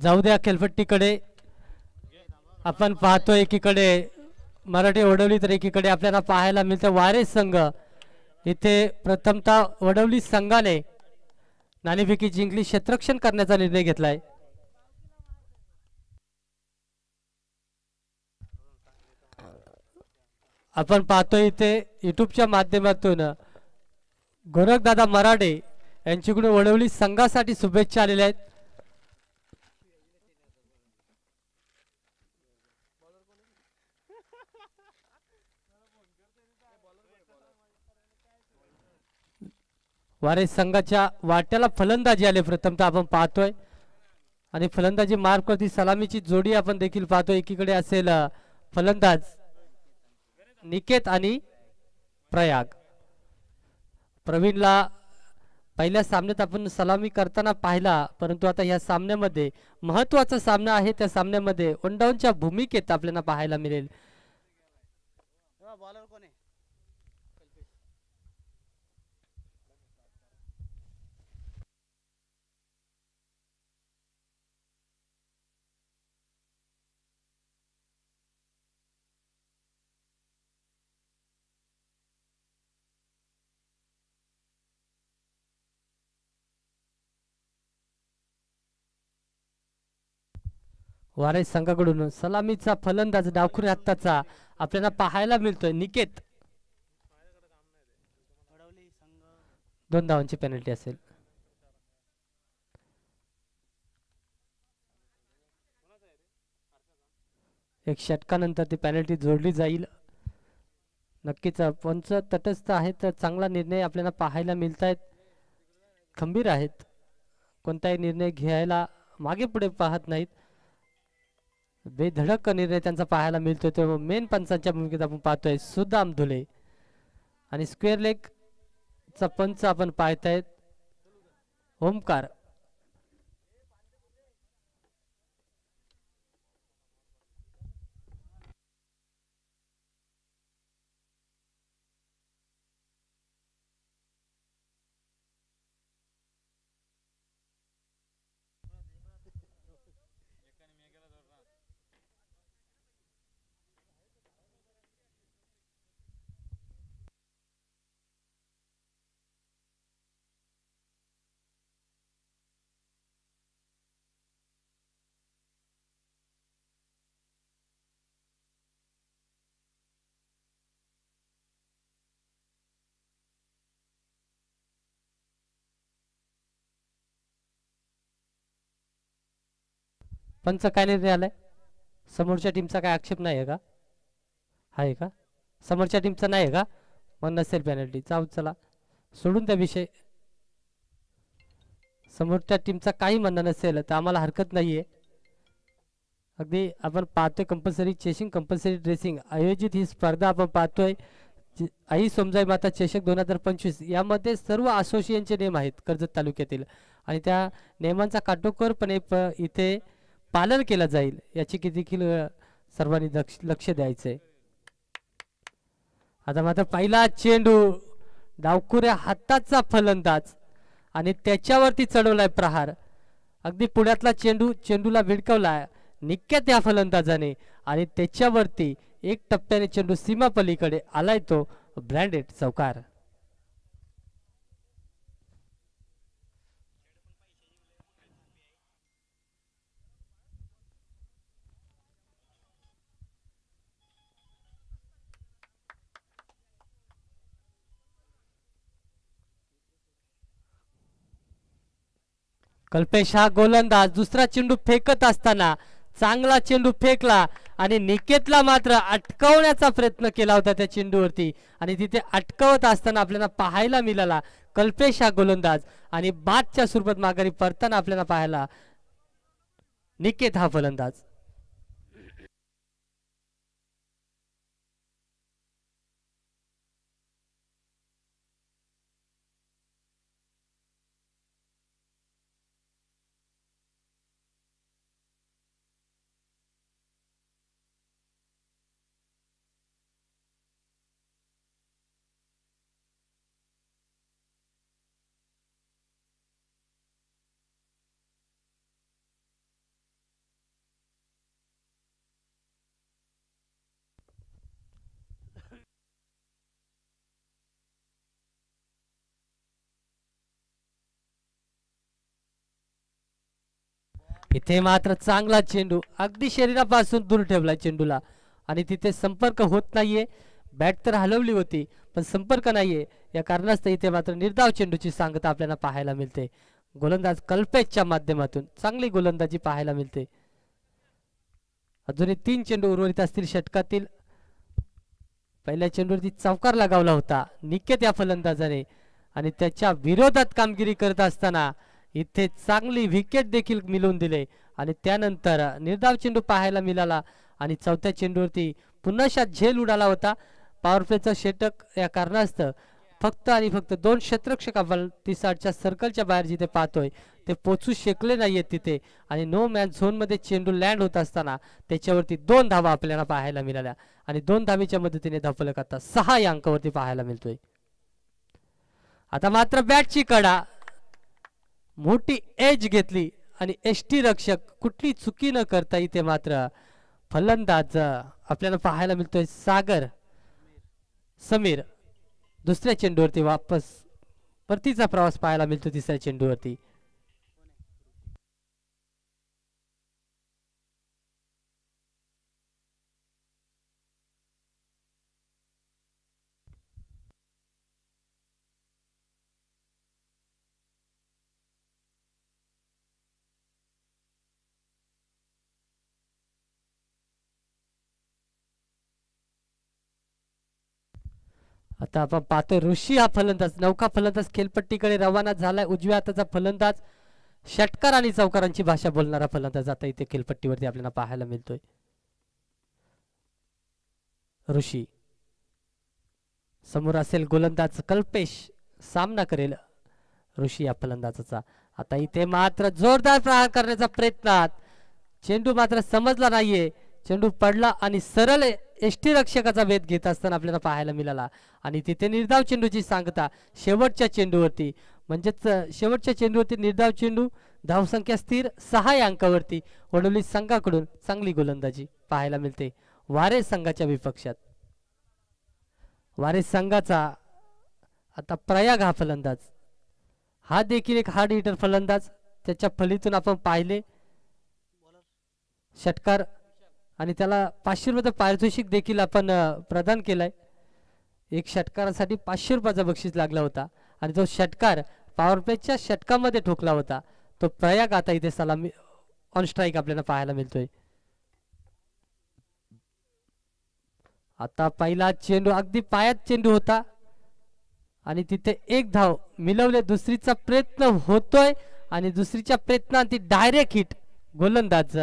जाऊ द्या खेळपट्टीकडे. आपण पाहतो एकीकडे मराठी वडवली तर एकीकडे आपल्याला पाहायला मिळतं वारेस संघ. इथे प्रथमतः वडवली संघाने नाणेफेकी जिंकली, क्षेत्ररक्षण करण्याचा निर्णय घेतलाय. आपण पाहतोय इथे युट्यूबच्या माध्यमातून गोरखदादा मराठे यांच्याकडून वडवली संघासाठी शुभेच्छा आलेल्या आहेत. वारेस संघाच्या वाट्याला फलंदाजी आले प्रथमतः आपण पाहतोय आणि फलंदाजी मार्कवरती सलामीची जोडी आपण देखील पाहतोय. एकीकडे असेल फलंदाज निकेत आणि प्रयाग. प्रवीणला पहिल्या सामन्यात आपण सलामी करताना पाहिला, परंतु आता या सामन्यामध्ये महत्वाचा सामना आहे. त्या सामन्यामध्ये वन डाऊनच्या भूमिकेत आपल्याला पाहायला मिळेल. वारेस संघाकडून सलामीचा फलंदाज डावखुरी हत्ताचा आपल्याला पाहायला मिळतोय निकेत. 2 धावांची पेनल्टी असेल. एक षटकानंतर ती पेनल्टी जोडली जाईल. नक्कीच पंच तटस्थ आहेत तर चांगला निर्णय आपल्याला पाहायला मिळत आहेत. खंबीर आहेत, कोणताही निर्णय घ्यायला मागे पुढे पाहत नाहीत. बेधडक निर्णय त्यांचा पाहायला मिळतोय. तो मेन पंचांच्या भूमिकेत आपण पाहतोय सुदाम धुले आणि स्क्वेअर लेग चा पंच आपण पाहतायत ओमकार. पंच काय निर्णय आलाय? समोरच्या टीमचा काय आक्षेप नाही आहे का? आहे का समोरच्या टीमचा नाही आहे का? मग नसेल पेनल्टी. जाऊ चला सोडून त्या विषय. समोरच्या टीमचा काही म्हणणं नसेल तर आम्हाला हरकत नाहीये. अगदी आपण पाहतोय कंपल्सरी चेसिंग कंपल्सरी ड्रेसिंग आयोजित ही स्पर्धा आपण पाहतोय. आई समजाई माता चषक 2025 यामध्ये सर्व असोसिएशनचे नियम आहेत कर्जत तालुक्यातील आणि त्या नियमांचा काटेकोरपणे इथे पालन केलं जाईल याची देखील सर्वांनी लक्ष द्यायचंय. आता मात्र पहिला चेंडू डावखुऱ्या हाताचा फलंदाज आणि त्याच्यावरती चढवलाय प्रहार. अगदी पुण्यातला चेंडूला भिडकवलाय निक्यात या फलंदाजाने आणि त्याच्यावरती एक टप्प्याने चेंडू सीमा पलीकडे आलाय तो ब्रँडेड चौकार. कल्पेश हा गोलंदाज दुसरा चेंडू फेकत असताना चांगला चेंडू फेकला आणि निकेतला मात्र अटकवण्याचा प्रयत्न केला होता त्या चेंडूवरती आणि तिथे अटकवत असताना आपल्याला पाहायला मिळाला कल्पेश हा गोलंदाज आणि बादच्या स्वरूपात माघारी परताना आपल्याला पाहायला निकेत हा फलंदाज. इथे मात्र चांगला चेंडू अगदी शरीरापासून दूर ठेवला चेंडूला आणि तिथे संपर्क होत नाहीये. बॅट तर हलवली होती पण संपर्क नाहीये. या कारणास्तव इथे मात्र निर्धाव चेंडूची सांगता आपल्याला पाहायला मिळते. गोलंदाज कल्पेशच्या माध्यमातून चांगली गोलंदाजी पाहायला मिळते. अजूनही 3 चेंडू उर्वरित असतील षटकातील. पहिल्या चेंडूवरती चौकार लगावला होता निकेत या फलंदाजाने आणि त्याच्या विरोधात कामगिरी करत असताना इथे चांगली विकेट देखील मिळवून दिले आणि त्यानंतर निर्धाव चेंडू पाहायला मिळाला आणि चौथ्या चेंडूवरती पुन्हा झेल उडाला होता. पॉवर प्लेचा षटक या कारणास्तव फक्त आणि फक्त 2 क्षेत्ररक्षक आपण 30-8च्या सर्कलच्या बाहेर जिथे पाहतोय ते पोचू शकले नाहीयेत तिथे आणि नो मॅन झोन मध्ये चेंडू लँड होत असताना त्याच्यावरती 2 धावा आपल्याला पाहायला मिळाल्या आणि 2 धावेच्या मदतीने धावफलक आता 6 या अंकावरती पाहायला मिळतोय. आता मात्र बॅटची कडा मोठी एज घेतली आणि एसटी रक्षक कुठली चुकी न करता इथे मात्र फलंदाज आपल्याला पाहायला मिळतोय सागर समीर दुसऱ्या चेंडूवरती वापस परतीचा प्रवास पाहायला मिळतो तिसऱ्या चेंडूवरती. आता आपण पाहतोय ऋषी हा फलंदाज नौका फलंदाज खेळपट्टीकडे रवाना झालाय. उजव्या हाताचा फलंदाज षटकार आणि चौकारांची भाषा बोलणारा फलंदाज आता इथे खेळपट्टीवरती आपल्याला पाहायला मिळतोय. ऋषी समोर असेल गोलंदाज कल्पेश सामना करेल ऋषी या फलंदाजाचा. आता इथे मात्र जोरदार प्रहार करण्याचा प्रयत्नात चेंडू मात्र समजला नाहीये. चेंडू पडला आणि सरळ एसटी रक्षकाचा वेध घेत असताना आपल्याला पाहायला मिळाला आणि तिथे निर्धाव चेंडूची सांगता शेवटच्या चेंडूवरती म्हणजेच शेवटच्या चेंडूवरती निर्धाव चेंडू धावसंख्या स्थिर 6 या अंकावरती वडोली संघाकडून चांगली गोलंदाजी पाहायला मिळते. वारे संघाच्या विपक्षात वारे संघाचा आता प्रयाग हा फलंदाज हा देखील एक हार्ड हिटर फलंदाज. त्याच्या फलीतून आपण पाहिले षटकार आणि त्याला 500 रुपयाचं पारितोषिक देखील आपण प्रदान केलाय. एक षटकारासाठी 500 रुपयाचा बक्षीस लागला होता आणि तो षटकार पॉवर प्लेच्या षटकामध्ये ठोकला होता. तो प्रयाग आता इथे सलामी ऑन स्ट्राईक आपल्याला पाहायला मिळतोय. आता पहिला चेंडू अगदी पायात चेंडू होता आणि तिथे एक धाव मिळवले. दुसरीचा प्रयत्न होतोय आणि दुसरीच्या प्रयत्नांती डायरेक्ट हिट गोलंदाज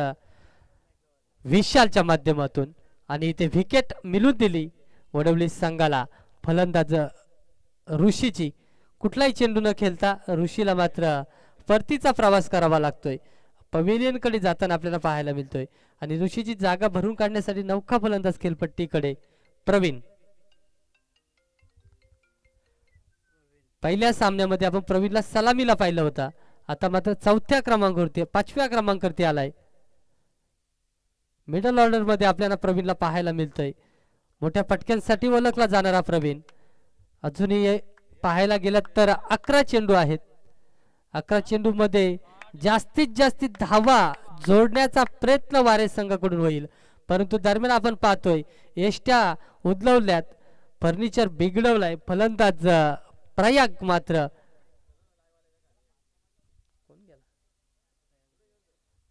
विशालच्या माध्यमातून आणि इथे विकेट मिळून दिली वडवली संघाला. फलंदाज ऋषीची कुठलाही चेंडू न खेळता ऋषीला मात्र परतीचा प्रवास करावा लागतोय. पवेलियन कडे जाताना आपल्याला पाहायला मिळतोय आणि ऋषीची जागा भरून काढण्यासाठी नौका फलंदाज खेळपट्टीकडे प्रवीण. पहिल्या सामन्यामध्ये आपण प्रवीणला सलामीला पाहिलं होता. आता मात्र 4थ्या क्रमांकावरती 5व्या क्रमांकावरती आलाय. मिडल ऑर्डर मध्ये आपल्याला प्रवीणला पाहायला मिळतोय. मोठ्या फटक्यांसाठी ओळखला जाणारा प्रवीण. अजूनही पाहायला गेलं तर 11 चेंडू आहेत. 11 चेंडू मध्ये जास्तीत जास्त धावा जोडण्याचा प्रयत्न वारे संघाकडून होईल परंतु दरम्यान आपण पाहतोय एष्ट्या उदलवल्यात फर्निचर बिघडवलाय. फलंदाज प्रयाग मात्र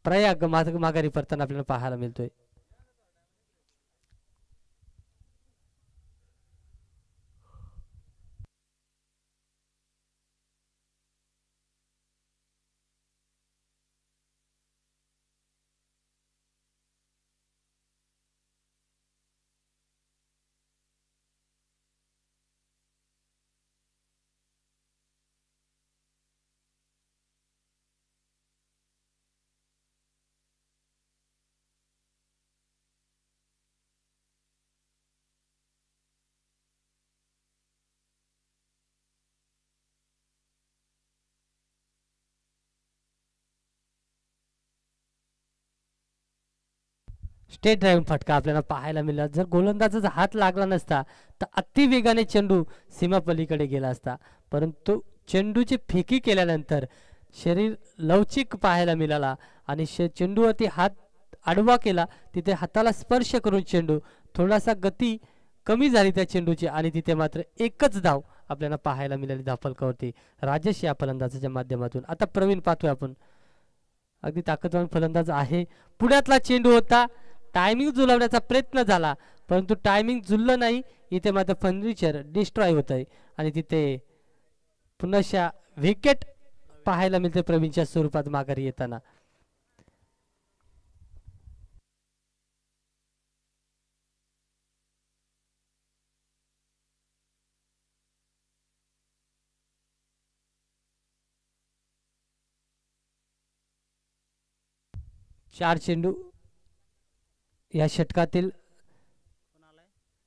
प्रयाग माघारी परताना आपल्याला पाहायला मिळतोय. स्टेट ड्राईव्ह फटका आपल्याला पाहायला मिळाला. जर गोलंदाजाचा हात लागला नसता तर अतिवेगाने चेंडू सीमापलीकडे गेला असता परंतु चेंडूची फेकी केल्यानंतर शरीर लवचिक पाहायला मिळाला आणि चेंडूवरती हात आडवा केला, तिथे हाताला स्पर्श करून चेंडू थोडासा गती कमी झाली त्या चेंडूची आणि तिथे मात्र एकच धाव आपल्याला पाहायला मिळाली धावफलकावरती राजेश या फलंदाजाच्या माध्यमातून. आता प्रवीण पाहतोय आपण, अगदी ताकदवान फलंदाज आहे. पुण्यातला चेंडू होता, टायमिंग जुळवण्याचा प्रयत्न झाला परंतु टायमिंग जुळलं नाही. इथे मात्र फर्निचर डिस्ट्रॉय होत आहे आणि तिथे पुन्हा विकेट पाहायला मिळते प्रवीणच्या स्वरूपात माघारी येताना. चार चेंडू या षटकातील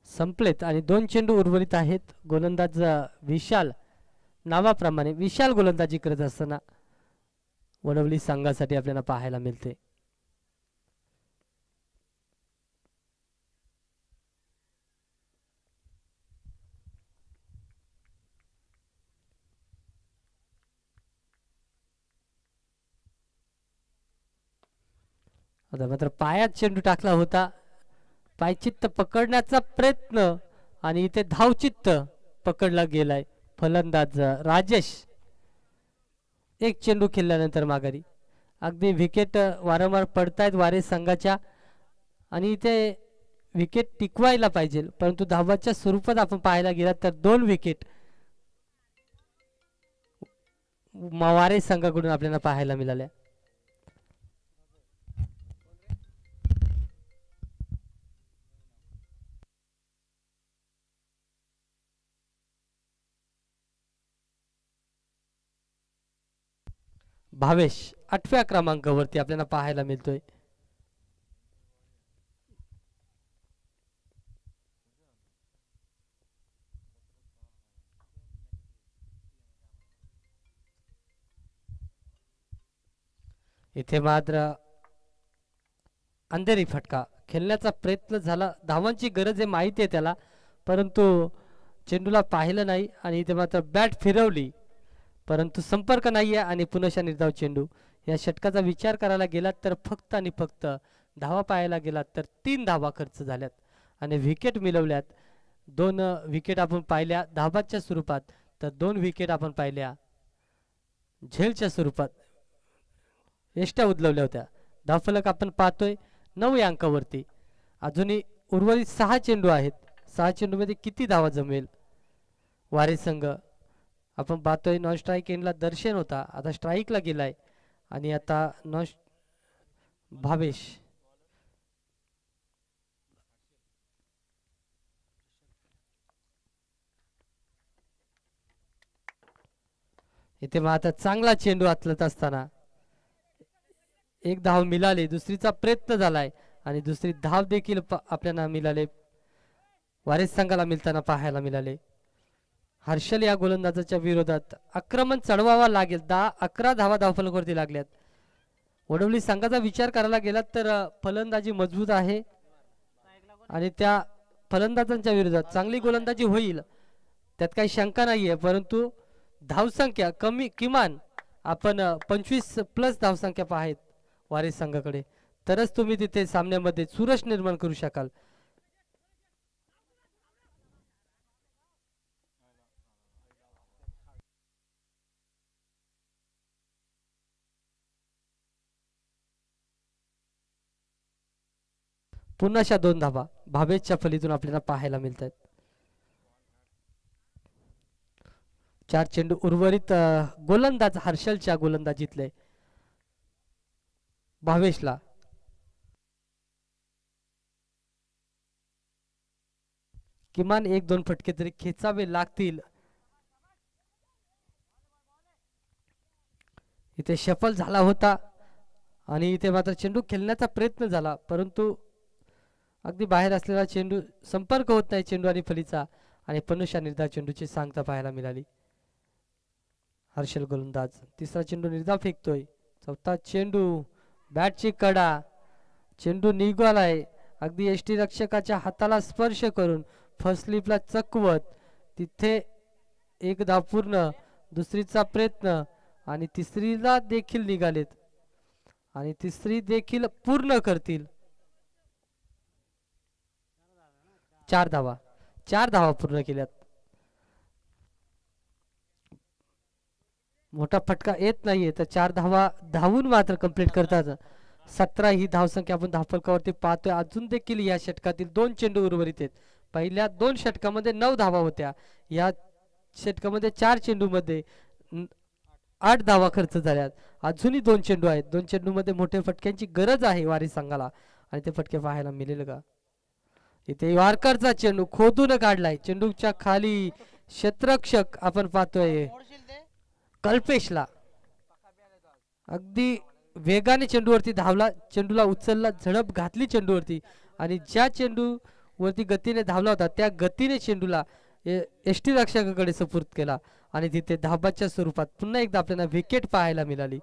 संपलेत आणि 2 चेंडू उर्वरित आहेत. गोलंदाज विशाल नावाप्रमाणे विशाल गोलंदाजी करत असताना वडवली संघासाठी आपल्याला पाहायला मिळते. आता मात्र पायात चेंडू टाकला होता, पायचित्त पकडण्याचा प्रयत्न आणि इथे धावचित्त पकडला गेलाय. फलंदाज राजेश एक चेंडू खेळल्यानंतर माघारी. अगदी विकेट वारंवार पडतायत वारे संघाच्या आणि इथे विकेट टिकवायला पाहिजे परंतु धावाच्या स्वरूपात आपण पाहायला गेला तर 2 विकेट वारे संघाकडून आपल्याला पाहायला मिळाल्या. भावेश 8व्या क्रमांकावरती आपल्याला पाहायला मिळतोय. इथे मात्र अंधेरी फटका खेळण्याचा प्रयत्न झाला, धावांची गरज आहे माहिती आहे त्याला परंतु चेंडूला पाहिलं नाही आणि इथे मात्र बॅट फिरवली परंतु संपर्क नाही आहे आणि पुन्हा निर्धाव चेंडू. या षटकाचा विचार करायला गेलात तर फक्त आणि फक्त धावा पाहायला गेलात तर 3 धावा खर्च झाल्यात आणि विकेट मिळवल्यात. 2 विकेट आपण पाहिल्या धाबाच्या स्वरूपात तर 2 विकेट आपण पाहिल्या झेलच्या स्वरूपात एष्ट्या उदलवल्या होत्या. धावफलक आपण पाहतोय 9 अंकावरती. अजूनही उर्वरित 6 चेंडू आहेत. 6 चेंडूमध्ये किती धावा जमेल वारे संघ आपण पाहतोय. नॉन स्ट्राईक एंडला दर्शन होता, आता स्ट्राईकला गेलाय आणि आता भावेश इथे मग आता चांगला चेंडू आचलत असताना एक धाव मिळाली, दुसरीचा प्रयत्न झालाय आणि दुसरी धाव देखील आपल्याला मिळाले वारेस संघाला मिळताना पाहायला मिळाले. हर्षल या गोलंदाजाच्या विरोधात आक्रमण चढवावा लागेल. 10-11 धावा धावफलकावरती लागल्यात. वडवली संघाचा विचार करायला गेला तर फलंदाजी मजबूत आहे आणि त्या फलंदाजांच्या विरोधात चांगली गोलंदाजी होईल त्यात काही शंका नाहीये परंतु धावसंख्या किमान आपण 25+ धावसंख्या पाहायत वारिस संघाकडे तरच तुम्ही तिथे सामन्यामध्ये चुरस निर्माण करू शकाल. पुन्हा 2 धावा भावेशच्या फलीतून आपल्याला पाहायला मिळत आहेत. 4 चेंडू उर्वरित. गोलंदाज हर्षलच्या गोलंदाजीतले भावेशला किमान 1-2 फटके तरी खेचावे लागतील. इथे शफल झाला होता आणि इथे मात्र चेंडू खेळण्याचा प्रयत्न झाला परंतु अगदी बाहेर असलेला चेंडू संपर्क होत नाही चेंडू आणि फलीचा आणि पनुषा निर्धाव चेंडूची सांगता पाहायला मिळाली. हर्षल गोलंदाज तिसरा चेंडू निर्धाव फेकतोय. 4था चेंडू बॅटची कडा चेंडू निघालाय अगदी यष्टी रक्षकाच्या हाताला स्पर्श करून फर्स्ट स्लिपला चकवत तिथे एक धाव पूर्ण. दुसरीचा प्रयत्न आणि तिसरीला देखील निघालेत आणि तिसरी देखील पूर्ण करतील. 4 धावा, 4 धावा पूर्ण केल्यात. मोठा फटका येत नाहीये तर 4 धावा धावून मात्र कंप्लीट करतात. 17 ही धावसंख्या आपण धावफलकावरती पाहतोय. अजून देखील या षटकातील 2 चेंडू उर्वरित आहेत. पहिल्या 2 षटकामध्ये 9 धावा होत्या. या षटकामध्ये 4 चेंडूमध्ये 8 धावा खर्च झाल्यात. अजूनही 2 चेंडू आहेत. 2 चेंडूमध्ये मोठ्या फटक्यांची गरज आहे वारी संघाला आणि ते फटके पाहायला मिळेल का. इथे यॉर्करचा चेंडू खोदून काढलाय. चेंडूच्या खाली क्षेत्ररक्षक आपण पाहतोय कल्पेशला. अगदी वेगाने चेंडूवरती धावला, चेंडूला उचलला, झडप घातली चेंडूवरती आणि ज्या चेंडूवरती गतीने धावला होता त्या गतीने चेंडूला एष्टी रक्षकाकडे सुपूर्द केला आणि तिथे धाबाच्या स्वरूपात पुन्हा एकदा आपल्याला विकेट पाहायला मिळाली.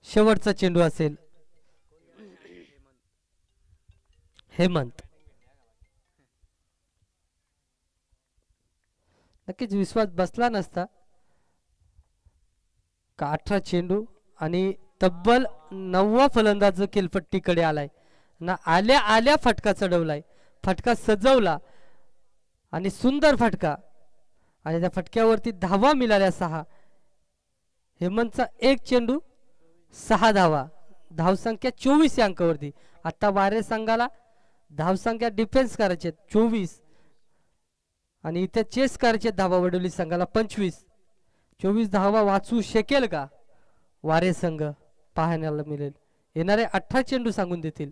शेवटचा चेंडू असेल. हेमंत, नक्कीच विश्वास बसला नसता का 18 चेंडू आणि तब्बल 9वा फलंदाज खेळपट्टीकडे आलाय ना. आल्या आल्या फटका चढवलाय, फटका सजवला आणि सुंदर फटका आणि त्या फटक्यावरती धावा मिळाल्या 6. हेमंतचा 1 चेंडू 6 धावा, धावसंख्या 24 या अंकावरती. आता वारे संघाला धावसंख्या डिफेन्स करायचे 24 आणि इथे चेस करायचे धावा वडोली संघाला 25. 24 धावा वाचू शकेल का वारे संघ पाहण्याला मिळेल. येणारे 18 चेंडू सांगून देतील.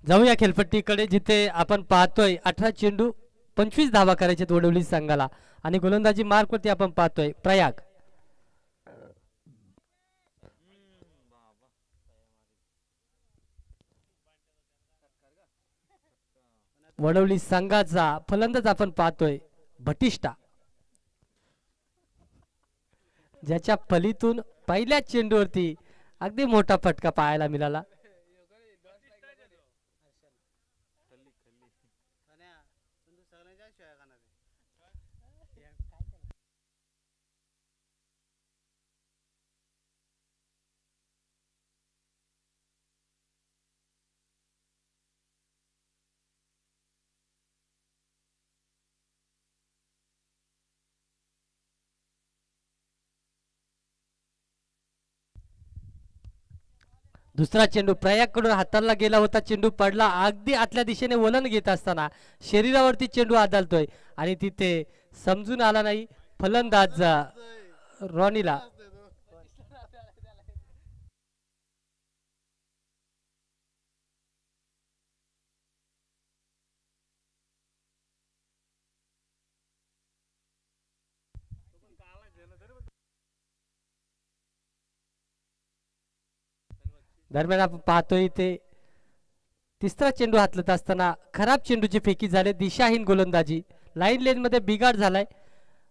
जाऊया खेळपट्टीकडे जिथे आपण पाहतोय 18 चेंडू 25 धावा करायचे वडवली संघाला आणि गोलंदाजी मार्कवरती आपण पाहतोय प्रयाग वडवली संघाचा फलंदाज आपण पाहतोय भटिष्ठा ज्याच्या फलीतून पहिल्या चेंडूवरती अगदी मोठा फटका पाहायला मिळाला. दुसरा चेंडू प्रयागकडून हाताला गेला होता. चेंडू पडला अगदी आतल्या दिशेने वलन घेत असताना शरीरावरती चेंडू आदळतोय आणि तिथे समजून आला नाही फलंदाज रॉनीला. दरम्यान आपण पाहतोय ते तिसरा चेंडू हातलत असताना खराब चेंडूची फेकी झाले. दिशाहीन गोलंदाजी लाईन लेन मध्ये बिघाड झालाय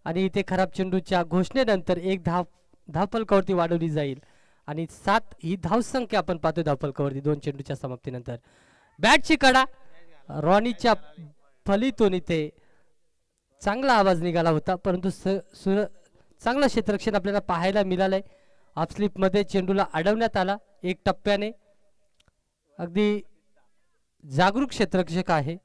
आणि इथे खराब चेंडूच्या घोषणेनंतर एक धावफलकावरती वाढवली जाईल आणि 7 ही धावसंख्या आपण पाहतोय धावफलकावरती 2 चेंडूच्या समाप्तीनंतर. बॅटची कडा रॉनीच्या फलीतून इथे चांगला आवाज निघाला होता परंतु चांगलं क्षेत्ररक्षण आपल्याला पाहायला मिळालंय. ऑफस्लिप मध्ये चेंडूला अडवण्यात आला एक टप्प्याने. अगदी जागरूक क्षेत्ररक्षक आहे.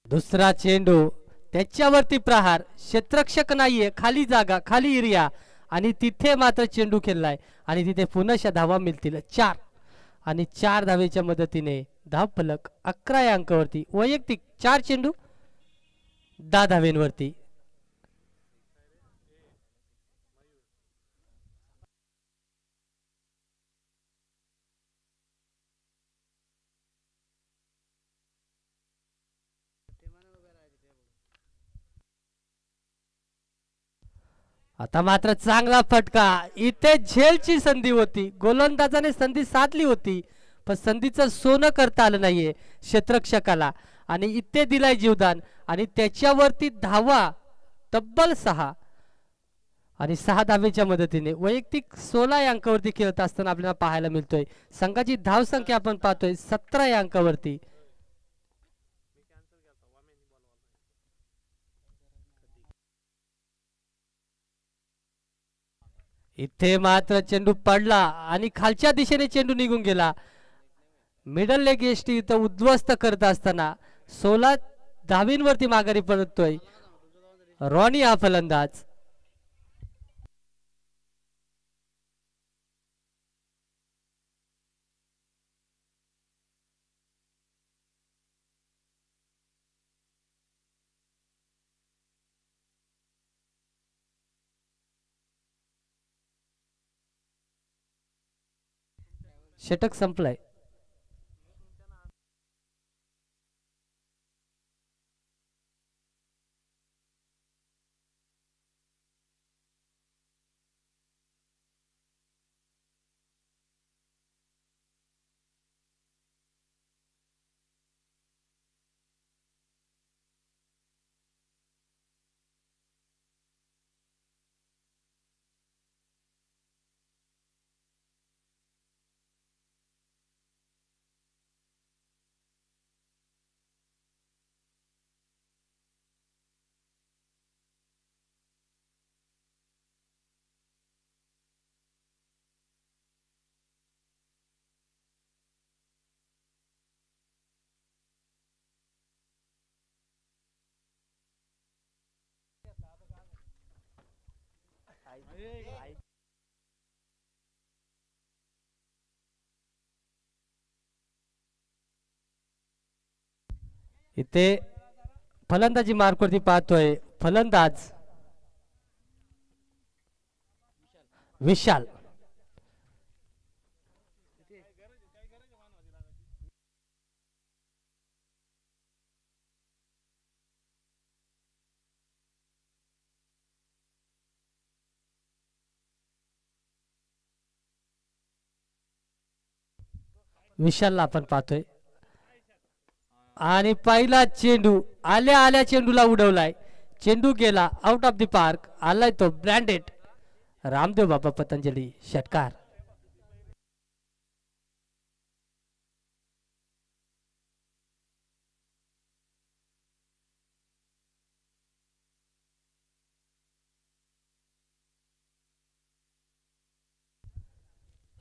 दुसरा चेंडू त्याच्यावरती प्रहार. क्षेत्ररक्षक नाहीये खाली जागा खाली एरिया आणि तिथे मात्र चेंडू खेळलाय आणि तिथे पुन्हा धावा मिळतील 4 आणि 4 धावेच्या मदतीने धावफलक 11 या अंकावरती. वैयक्तिक 4 चेंडू 10 धावेंवरती. आता मात्र चांगला फटका. इथे झेलची संधी होती. गोलंदाजाने संधी साधली होती पण संधीचं सोनं करता आलं नाहीये क्षेत्ररक्षकाला आणि इथे दिलाय जीवदान आणि त्याच्यावरती धावा तब्बल 6 आणि 6 धावेच्या मदतीने वैयक्तिक 16 या अंकावरती खेळत असताना आपल्याला पाहायला मिळतोय. संघाची धावसंख्या आपण पाहतोय 17 या अंकावरती. इथे मात्र चेंडू पडला आणि खालच्या दिशेने चेंडू निघून गेला. मिडल लेग एसटी इथं उद्ध्वस्त करत असताना 16 धावींवरती माघारी परततोय रॉनी हा फलंदाज. षटक संपलाय. इथे फलंदाजी मार्कवरती पाहतोय फलंदाज विशाल. विशालला आपण पाहतोय आणि पहिला चेंडू आल्या आल्या चेंडूला उडवलाय. चेंडू गेला आउट ऑफ द पार्क. आलाय तो ब्रँडेड रामदेव बाबा पतंजली षटकार.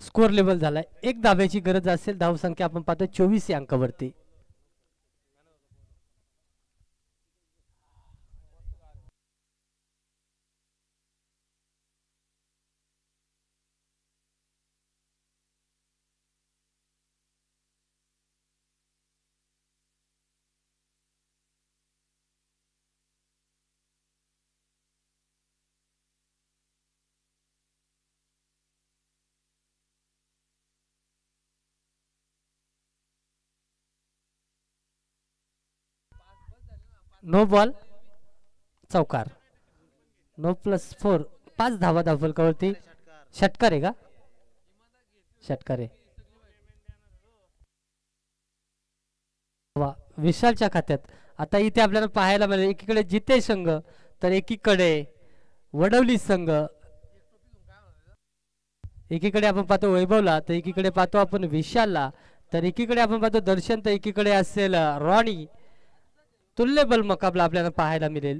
स्कोर लेवल झालाय. एक धाब्याची गरज असेल. धावसंख्या आपण पाहतो 24 या अंकावरती. नो बॉल चौकार. 9+4 5 धावा धावफलकावरती. षटकार आहे का? षटकार आहे. वा विशालच्या खात्यात. आता इथे आपल्याला पाहायला मिळेल एकीकडे जितेश संघ तर एकीकडे वडवली संघ. एकीकडे आपण पाहतो वैभवला तर एकीकडे पाहतो आपण विशालला तर एकीकडे आपण पाहतो दर्शन तर एकीकडे असेल रॉनी. तुल्यबल मुकाबला आपल्याला पाहायला मिळेल.